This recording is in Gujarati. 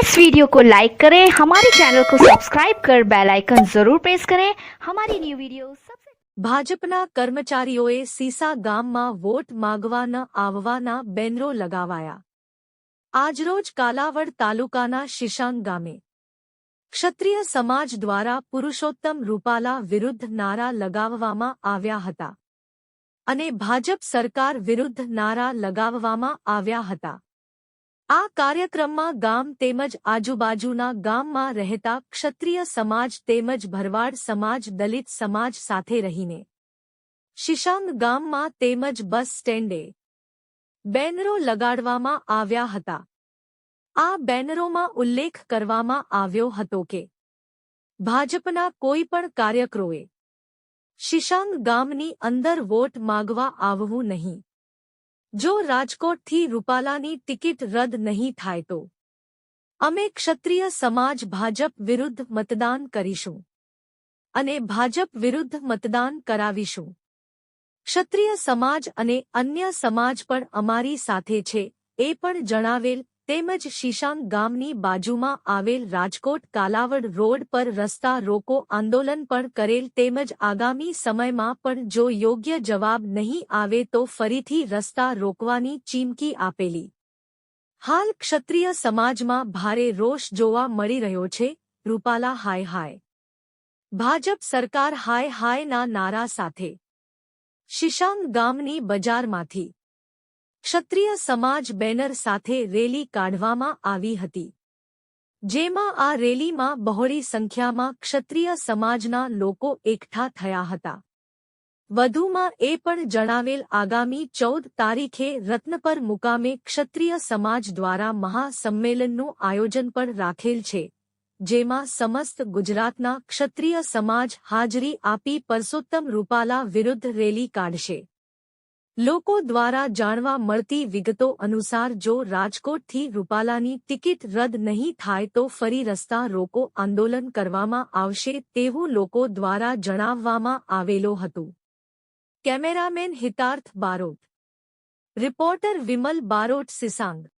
इस वीडियो को लाइक करें, हमारे चैनल को सब्सक्राइब कर बेल आइकन जरूर प्रेस करें हमारी न्यू वीडियो सबसे। ભાજપના કર્મચારીઓએ સીસા ગામમાં વોટ માગવા ન આવવાના બેનરો લગાવાયા। આજરોજ કાલાવડ તાલુકાના શિશાંગ ગામે ક્ષત્રિય સમાજ દ્વારા પુરુષોત્તમ રૂપાલા વિરુદ્ધ નારા લગાવવામાં આવ્યા હતા અને ભાજપ સરકાર વિરુદ્ધ નારા લગાવવામાં આવ્યા હતા। આ કાર્યક્રમમાં ગામ તેમજ આજુબાજુના ગામમાં રહેતા ક્ષત્રિય સમાજ તેમજ ભરવાડ સમાજ દલિત સમાજ સાથે રહીને શિશાંગ ગામમાં તેમજ બસ સ્ટેન્ડે બેનરો લગાડવામાં આવ્યા હતા। આ બેનરોમાં ઉલ્લેખ કરવામાં આવ્યો હતો કે ભાજપના કોઈ પણ કાર્યકરોએ શિશાંગ ગામની અંદર વોટ માગવા આવવું નહીં। જો રાજકોટથી રૂપાલાની ટિકિટ રદ નહીં થાય તો અમે ક્ષત્રિય સમાજ ભાજપ વિરુદ્ધ મતદાન કરીશું અને ભાજપ વિરુદ્ધ મતદાન કરાવીશું। ક્ષત્રિય સમાજ અને અન્ય સમાજ પણ અમારી સાથે છે એ પણ જણાવેલ। તેમજ શિશાંગ ગામની બાજુમાં આવેલ રાજકોટ કાલાવડ રોડ પર રસ્તા રોકો આંદોલન પણ કરેલ તેમજ આગામી સમયમાં પણ જો યોગ્ય જવાબ નહીં આવે તો ફરીથી રસ્તા રોકવાની ચીમકી આપેલી। હાલ ક્ષત્રિય સમાજમાં ભારે રોષ જોવા મળી રહ્યો છે। રૂપાલા હાય હાય, ભાજપ સરકાર હાય હાયના નારા સાથે શિશાંગ ગામની બજારમાંથી ક્ષત્રિય સમાજ બેનર સાથે રેલી કાઢવામાં આવી હતી, જેમાં આ રેલીમાં બહોળી સંખ્યામાં ક્ષત્રિય સમાજના લોકો એકઠા થયા હતા। વધુમાં એ પણ જણાવેલ આગામી 14 તારીખે રત્નપર મુકામે ક્ષત્રિય સમાજ દ્વારા મહાસંમેલનનું આયોજન પણ રાખેલ છે, જેમાં સમસ્ત ગુજરાતના ક્ષત્રિય સમાજ હાજરી આપી પરસોત્તમ રૂપાલા વિરુદ્ધ રેલી કાઢશે। લોકો દ્વારા જાણવા મળતી વિગતો અનુસાર જો રાજકોટથી રૂપાલાની ટિકિટ રદ નહીં થાય તો ફરી રસ્તા રોકો આંદોલન કરવામાં આવશે તેવું લોકો દ્વારા જણાવવામાં આવેલો હતું। Cameraman Hitarth Barot, reporter Vimal Barot, સિસાંગ।